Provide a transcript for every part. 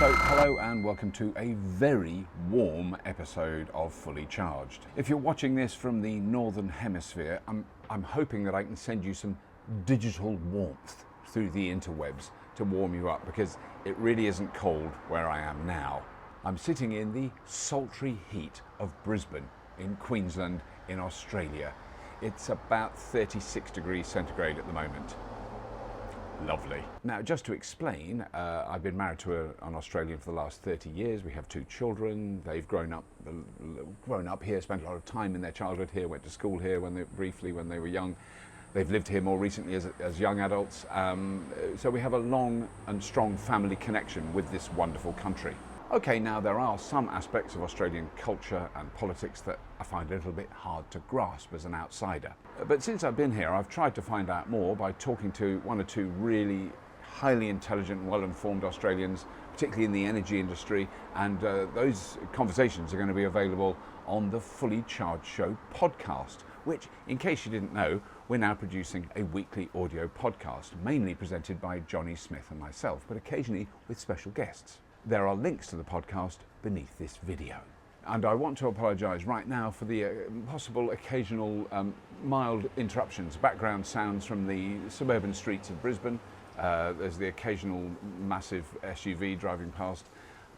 So, hello and welcome to a very warm episode of Fully Charged. If you're watching this from the Northern Hemisphere, I'm hoping that I can send you some digital warmth through the interwebs to warm you up, because it really isn't cold where I am now. I'm sitting in the sultry heat of Brisbane in Queensland in Australia. It's about 36 degrees centigrade at the moment. Lovely. Now, just to explain, I've been married to an Australian for the last 30 years. We have two children. They've grown up here, spent a lot of time in their childhood here, went to school here briefly when they were young. They've lived here more recently as young adults. So we have a long and strong family connection with this wonderful country. Okay, now there are some aspects of Australian culture and politics that I find a little bit hard to grasp as an outsider. But since I've been here, I've tried to find out more by talking to one or two really highly intelligent, well-informed Australians, particularly in the energy industry, and those conversations are going to be available on the Fully Charged Show podcast, which, in case you didn't know, we're now producing a weekly audio podcast, mainly presented by Johnny Smith and myself, but occasionally with special guests. There are links to the podcast beneath this video. And I want to apologise right now for the possible occasional mild interruptions, background sounds from the suburban streets of Brisbane. There's the occasional massive SUV driving past.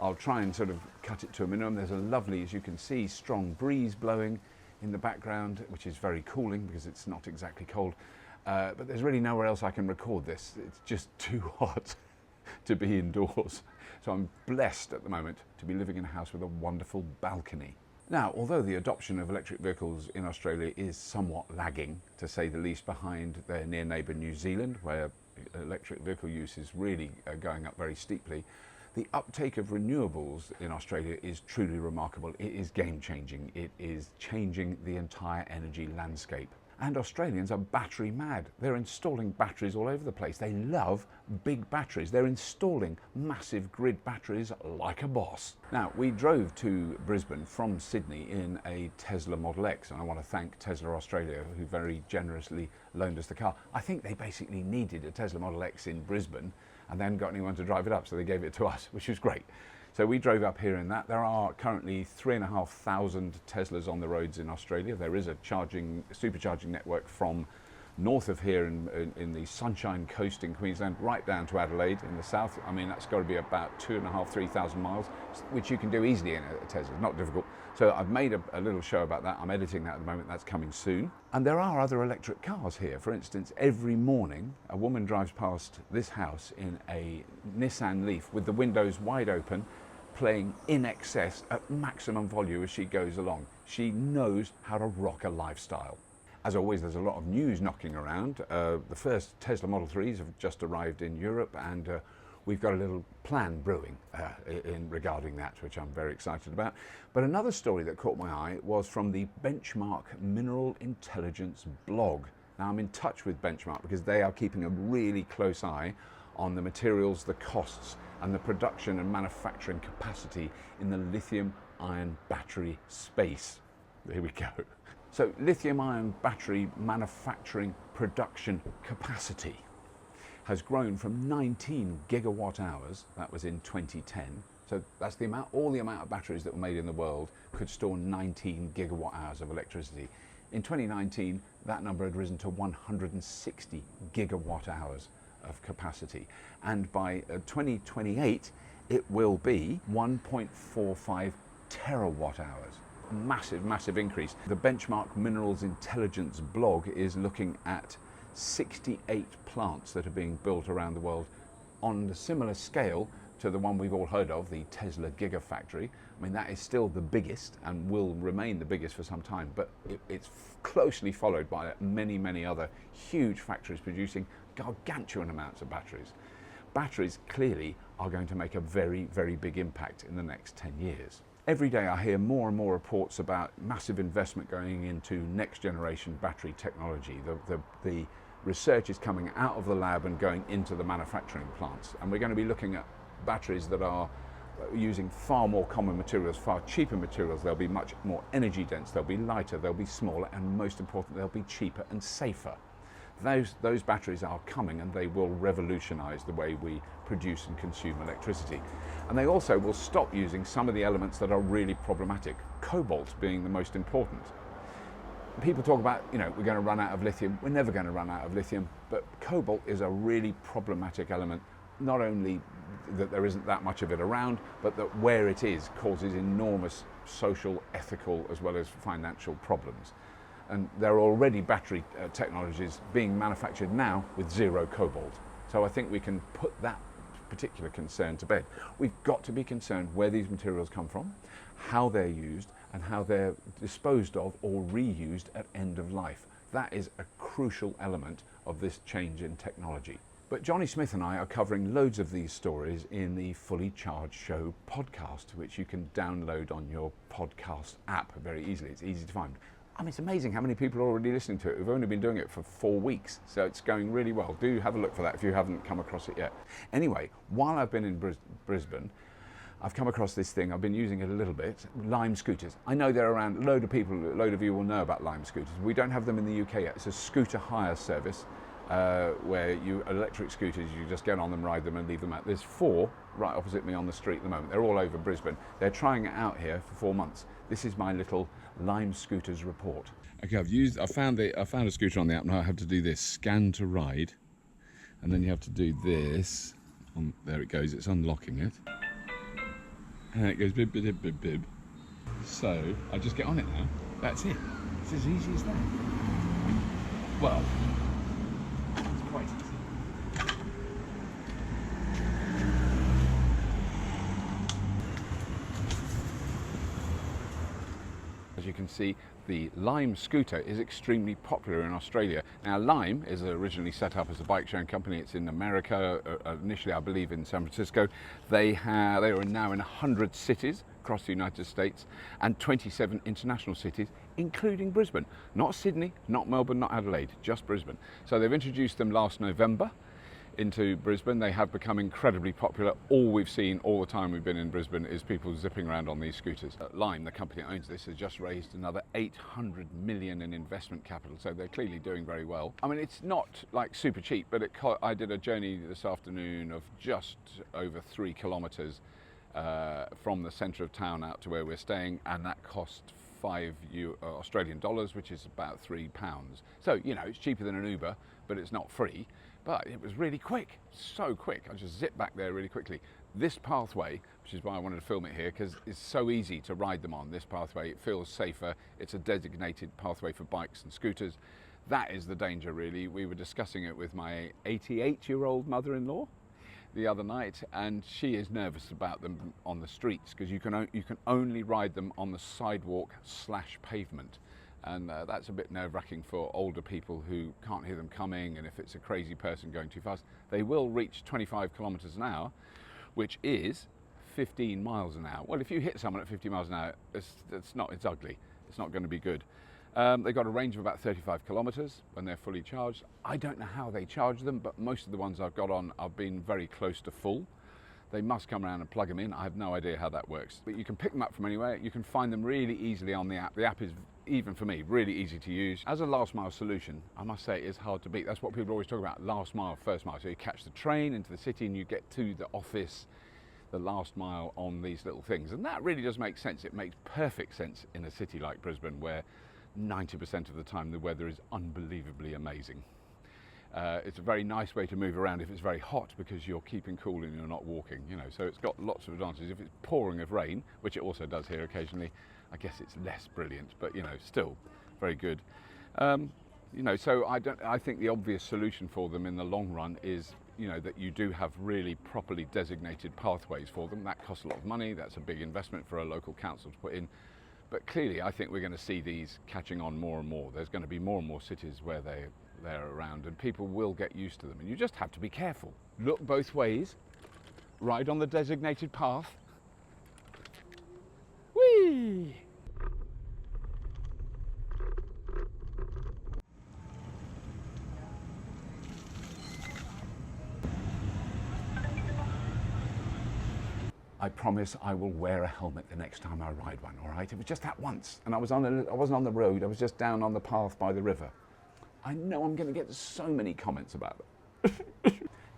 I'll try and sort of cut it to a minimum. There's a lovely, as you can see, strong breeze blowing in the background, which is very cooling because it's not exactly cold. But there's really nowhere else I can record this. It's just too hot to be indoors. So I'm blessed at the moment to be living in a house with a wonderful balcony. Now, although the adoption of electric vehicles in Australia is somewhat lagging, to say the least, behind their near neighbour New Zealand, where electric vehicle use is really going up very steeply, the uptake of renewables in Australia is truly remarkable. It is game-changing. It is changing the entire energy landscape. And Australians are battery mad. They're installing batteries all over the place. They love big batteries. They're installing massive grid batteries like a boss. Now, we drove to Brisbane from Sydney in a Tesla Model X, and I want to thank Tesla Australia, who very generously loaned us the car. I think they basically needed a Tesla Model X in Brisbane and then got anyone to drive it up, so they gave it to us, which was great. So we drove up here in that. There are currently 3,500 Teslas on the roads in Australia. There is a supercharging network from north of here in the Sunshine Coast in Queensland, right down to Adelaide in the south. I mean, that's got to be about 2,500, 3,000 miles, which you can do easily in a Tesla, not difficult. So I've made a little show about that. I'm editing that at the moment. That's coming soon. And there are other electric cars here. For instance, every morning, a woman drives past this house in a Nissan Leaf with the windows wide open, playing In Excess at maximum volume as she goes along. She knows how to rock a lifestyle. As always, there's a lot of news knocking around. The first Tesla Model 3s have just arrived in Europe, and we've got a little plan brewing regarding that, which I'm very excited about. But another story that caught my eye was from the Benchmark Mineral Intelligence blog. Now, I'm in touch with Benchmark because they are keeping a really close eye on the materials, the costs, and the production and manufacturing capacity in the lithium-ion battery space. There we go. So, lithium-ion battery manufacturing production capacity has grown from 19 gigawatt hours, that was in 2010. So that's the amount, all the amount of batteries that were made in the world could store 19 gigawatt hours of electricity. In 2019, that number had risen to 160 gigawatt hours of capacity. And by 2028, it will be 1.45 terawatt hours. Massive, massive increase. The Benchmark Minerals Intelligence blog is looking at 68 plants that are being built around the world on a similar scale to the one we've all heard of, the Tesla Gigafactory. I mean, that is still the biggest and will remain the biggest for some time, but it's closely followed by many, many other huge factories producing gargantuan amounts of batteries. Batteries clearly are going to make a very, very big impact in the next 10 years. Every day I hear more and more reports about massive investment going into next generation battery technology. The research is coming out of the lab and going into the manufacturing plants. And we're going to be looking at batteries that are using far more common materials, far cheaper materials. They'll be much more energy dense, they'll be lighter, they'll be smaller, and most important, they'll be cheaper and safer. Those batteries are coming, and they will revolutionise the way we produce and consume electricity. And they also will stop using some of the elements that are really problematic, cobalt being the most important. People talk about, we're going to run out of lithium. We're never going to run out of lithium, but cobalt is a really problematic element. Not only that there isn't that much of it around, but that where it is causes enormous social, ethical, as well as financial problems. And there are already battery technologies being manufactured now with zero cobalt. So I think we can put that particular concern to bed. We've got to be concerned where these materials come from, how they're used, and how they're disposed of or reused at end of life. That is a crucial element of this change in technology. But Johnny Smith and I are covering loads of these stories in the Fully Charged Show podcast, which you can download on your podcast app very easily. It's easy to find. I mean, it's amazing how many people are already listening to it. We've only been doing it for 4 weeks, so it's going really well. Do have a look for that if you haven't come across it yet. Anyway, while I've been in Brisbane, I've come across this thing. I've been using it a little bit. Lime scooters. I know they're around. A load of you will know about Lime scooters. We don't have them in the UK yet. It's a scooter hire service where electric scooters, you just get on them, ride them and leave them out. There's 4 right opposite me on the street at the moment. They're all over Brisbane. They're trying it out here for 4 months. This is my little Lime scooters report. Okay, I found a scooter on the app. Now I have to do this, scan to ride, and then you have to do this. There it goes. It's unlocking it. And it goes bib, bib, bib, bib. So I just get on it now. That's it. It's as easy as that. Well, it's quite easy. As you can see, the Lime scooter is extremely popular in Australia. Now, Lime is originally set up as a bike sharing company. It's in America, initially I believe in San Francisco. They are now in 100 cities across the United States and 27 international cities, including Brisbane. Not Sydney, not Melbourne, not Adelaide, just Brisbane. So they've introduced them last November into Brisbane. They have become incredibly popular. All we've seen all the time we've been in Brisbane is people zipping around on these scooters. Lime, the company that owns this, has just raised another 800 million in investment capital, so they're clearly doing very well. I mean, it's not like super cheap, but I did a journey this afternoon of just over 3 kilometres from the centre of town out to where we're staying, and that cost Australian dollars, which is about £3. So, it's cheaper than an Uber, but it's not free. But it was really quick, so quick. I just zipped back there really quickly. This pathway, which is why I wanted to film it here, because it's so easy to ride them on this pathway. It feels safer. It's a designated pathway for bikes and scooters. That is the danger, really. We were discussing it with my 88-year-old mother-in-law the other night, and she is nervous about them on the streets because you can only ride them on the sidewalk/pavement. And that's a bit nerve-wracking for older people who can't hear them coming, and if it's a crazy person going too fast. They will reach 25 kilometres an hour, which is 15 miles an hour. Well, if you hit someone at 50 miles an hour, it's ugly. It's not going to be good. They've got a range of about 35 kilometres when they're fully charged. I don't know how they charge them, but most of the ones I've got on have been very close to full. They must come around and plug them in. I have no idea how that works. But you can pick them up from anywhere. You can find them really easily on the app. The app is, even for me, really easy to use. As a last mile solution, I must say it is hard to beat. That's what people always talk about, last mile, first mile. So you catch the train into the city and you get to the office, the last mile on these little things. And that really does make sense. It makes perfect sense in a city like Brisbane, where 90% of the time the weather is unbelievably amazing. It's a very nice way to move around if it's very hot, because you're keeping cool and you're not walking, so it's got lots of advantages. If it's pouring of rain, which it also does here occasionally, I guess it's less brilliant, but still very good. So I think the obvious solution for them in the long run is that you do have really properly designated pathways for them. That costs a lot of money. That's a big investment for a local council to put in. But clearly, I think we're going to see these catching on more and more. There's going to be more and more cities where they're around, and people will get used to them. And you just have to be careful. Look both ways. Ride on the designated path. Whee! I promise I will wear a helmet the next time I ride one, all right? It was just that once, and I wasn't on the road, I was just down on the path by the river. I know I'm going to get so many comments about it.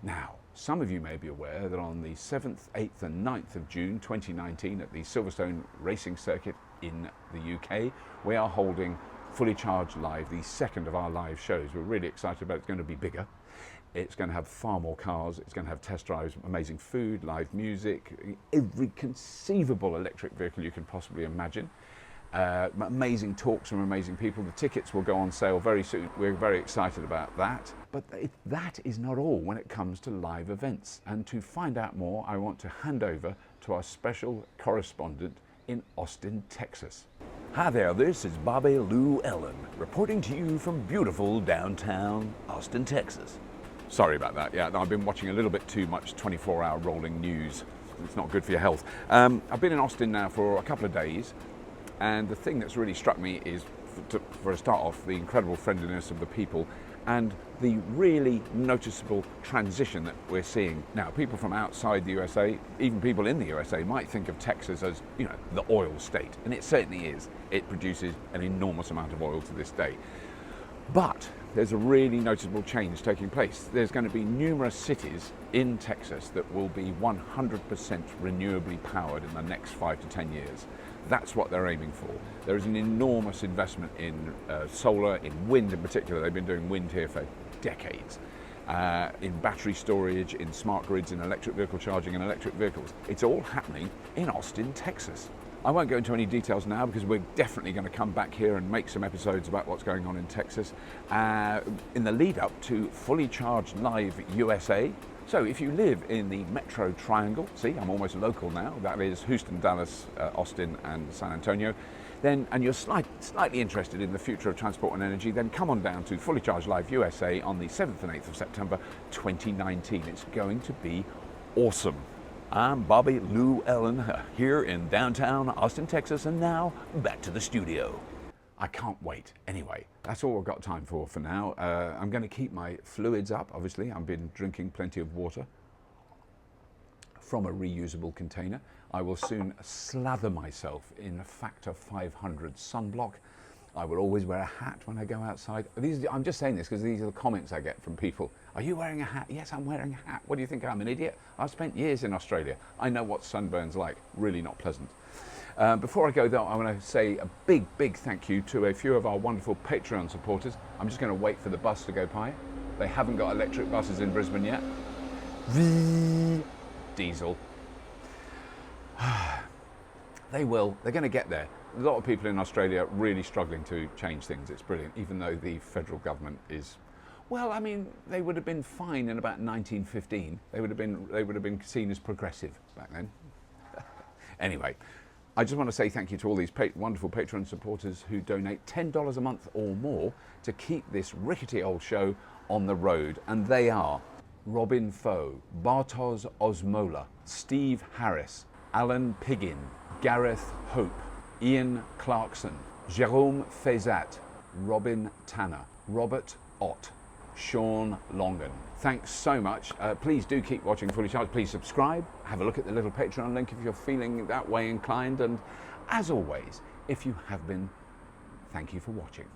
Now, some of you may be aware that on the 7th, 8th and 9th of June 2019 at the Silverstone Racing Circuit in the UK, we are holding Fully Charged Live, the second of our live shows. We're really excited about it. It's going to be bigger. It's going to have far more cars. It's going to have test drives, amazing food, live music, every conceivable electric vehicle you can possibly imagine. Amazing talks from amazing people. The tickets will go on sale very soon. We're very excited about that. But that is not all when it comes to live events. And to find out more, I want to hand over to our special correspondent in Austin, Texas. Hi there, this is Bobby Lou Ellen, reporting to you from beautiful downtown Austin, Texas. Sorry about that. Yeah, I've been watching a little bit too much 24-hour rolling news. It's not good for your health. I've been in Austin now for a couple of days. And the thing that's really struck me is, for a start off, the incredible friendliness of the people and the really noticeable transition that we're seeing. Now, people from outside the USA, even people in the USA, might think of Texas as, you know, the oil state. And it certainly is. It produces an enormous amount of oil to this day. But there's a really noticeable change taking place. There's going to be numerous cities in Texas that will be 100% renewably powered in the next 5 to 10 years. That's what they're aiming for. There is an enormous investment in solar, in wind in particular. They've been doing wind here for decades. In battery storage, in smart grids, in electric vehicle charging and electric vehicles. It's all happening in Austin, Texas. I won't go into any details now because we're definitely going to come back here and make some episodes about what's going on in Texas in the lead up to Fully Charged Live USA. So if you live in the Metro Triangle, see, I'm almost local now, that is Houston, Dallas, Austin and San Antonio, then, and you're slightly interested in the future of transport and energy, then come on down to Fully Charged Live USA on the 7th and 8th of September 2019. It's going to be awesome. I'm Bobby Lou Ellen here in downtown Austin, Texas, and now back to the studio. I can't wait. Anyway, that's all I've got time for now. I'm going to keep my fluids up, obviously. I've been drinking plenty of water from a reusable container. I will soon slather myself in a factor 500 sunblock. I will always wear a hat when I go outside. I'm just saying this because these are the comments I get from people. Are you wearing a hat? Yes, I'm wearing a hat. What do you think, I'm an idiot? I've spent years in Australia. I know what sunburn's like. Really not pleasant. Before I go though, I want to say a big thank you to a few of our wonderful Patreon supporters. I'm just going to wait for the bus to go by. They haven't got electric buses in Brisbane yet. Diesel. They will. They're going to get there. A lot of people in Australia are really struggling to change things. It's brilliant, even though the federal government is, well, I mean, they would have been fine in about 1915. They would have been seen as progressive back then. Anyway, I just want to say thank you to all these wonderful Patreon supporters who donate $10 a month or more to keep this rickety old show on the road. And they are Robin Foe, Bartosz Osmola, Steve Harris, Alan Piggin, Gareth Hope, Ian Clarkson, Jerome Fezat, Robin Tanner, Robert Ott, Sean Longan. Thanks so much. Please do keep watching Fully Charged. Please subscribe. Have a look at the little Patreon link if you're feeling that way inclined. And as always, if you have been, thank you for watching.